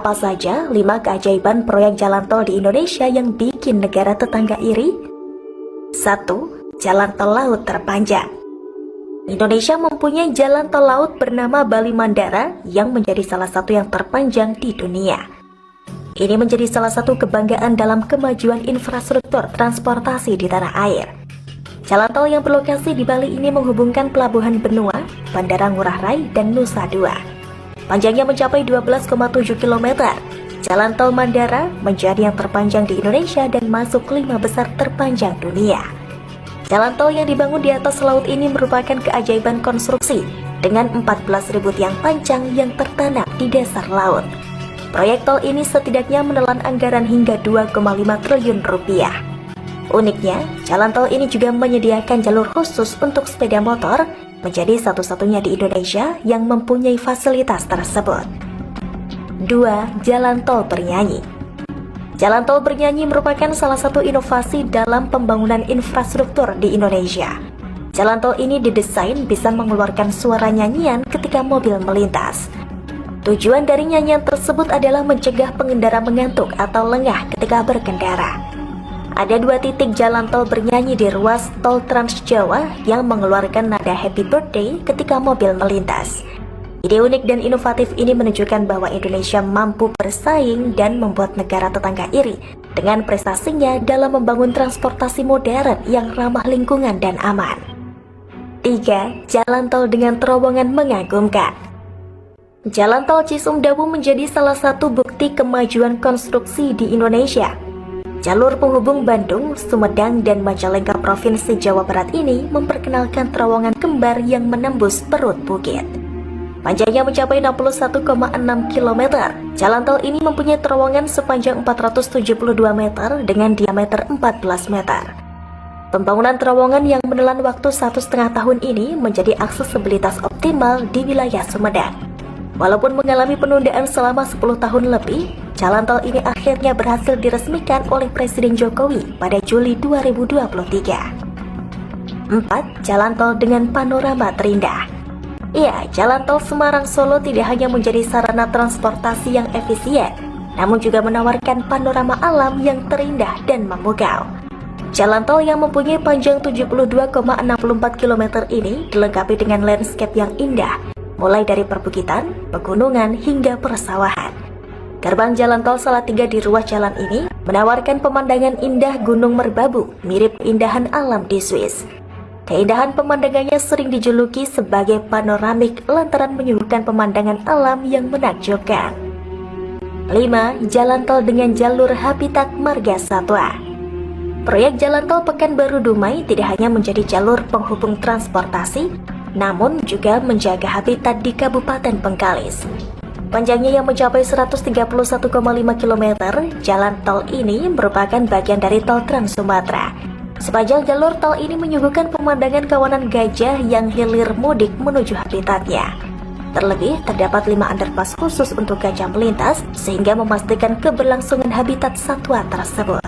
Apa saja 5 keajaiban proyek jalan tol di Indonesia yang bikin negara tetangga iri? 1. Jalan tol laut terpanjang. Indonesia mempunyai jalan tol laut bernama Bali Mandara yang menjadi salah satu yang terpanjang di dunia. Ini menjadi salah satu kebanggaan dalam kemajuan infrastruktur transportasi di tanah air. Jalan tol yang berlokasi di Bali ini menghubungkan Pelabuhan Benua, Bandara Ngurah Rai, dan Nusa Dua. Panjangnya mencapai 12,7 km. Jalan tol Mandara menjadi yang terpanjang di Indonesia dan masuk 5 besar terpanjang dunia. Jalan tol yang dibangun di atas laut ini merupakan keajaiban konstruksi dengan 14.000 tiang panjang yang tertanam di dasar laut. Proyek tol ini setidaknya menelan anggaran hingga 2,5 triliun rupiah. Uniknya, jalan tol ini juga menyediakan jalur khusus untuk sepeda motor, menjadi satu-satunya di Indonesia yang mempunyai fasilitas tersebut. 2. Jalan tol bernyanyi. Jalan tol bernyanyi merupakan salah satu inovasi dalam pembangunan infrastruktur di Indonesia. Jalan tol ini didesain bisa mengeluarkan suara nyanyian ketika mobil melintas. Tujuan dari nyanyian tersebut adalah mencegah pengendara mengantuk atau lengah ketika berkendara. Ada 2 titik jalan tol bernyanyi di ruas tol Trans Jawa yang mengeluarkan nada Happy Birthday ketika mobil melintas. Ide unik dan inovatif ini menunjukkan bahwa Indonesia mampu bersaing dan membuat negara tetangga iri dengan prestasinya dalam membangun transportasi modern yang ramah lingkungan dan aman. 3. Jalan tol dengan terowongan mengagumkan. Jalan tol Cisumdawu menjadi salah satu bukti kemajuan konstruksi di Indonesia. Jalur penghubung Bandung, Sumedang, dan Majalengka Provinsi Jawa Barat ini memperkenalkan terowongan kembar yang menembus perut bukit. Panjangnya mencapai 61,6 km. Jalan tol ini mempunyai terowongan sepanjang 472 meter dengan diameter 14 meter. Pembangunan terowongan yang menelan waktu 1,5 tahun ini menjadi aksesibilitas optimal di wilayah Sumedang. Walaupun mengalami penundaan selama 10 tahun lebih, jalan tol ini akhirnya berhasil diresmikan oleh Presiden Jokowi pada Juli 2023. 4. Jalan tol dengan panorama terindah. Ya, jalan tol Semarang-Solo tidak hanya menjadi sarana transportasi yang efisien, namun juga menawarkan panorama alam yang terindah dan memukau. Jalan tol yang mempunyai panjang 72,64 km ini dilengkapi dengan landscape yang indah, mulai dari perbukitan, pegunungan, hingga persawahan. Gerbang jalan tol Salatiga di ruas jalan ini menawarkan pemandangan indah Gunung Merbabu, mirip keindahan alam di Swiss. Keindahan pemandangannya sering dijuluki sebagai panoramik lantaran menyuguhkan pemandangan alam yang menakjubkan. 5. Jalan tol dengan jalur habitat marga satwa. Proyek jalan tol Pekanbaru Dumai tidak hanya menjadi jalur penghubung transportasi, namun juga menjaga habitat di Kabupaten Bengkalis. Panjangnya yang mencapai 131,5 km, jalan tol ini merupakan bagian dari tol Trans Sumatera. Sepanjang jalur tol ini menyuguhkan pemandangan kawanan gajah yang hilir mudik menuju habitatnya. Terlebih, terdapat 5 underpass khusus untuk gajah melintas, sehingga memastikan keberlangsungan habitat satwa tersebut.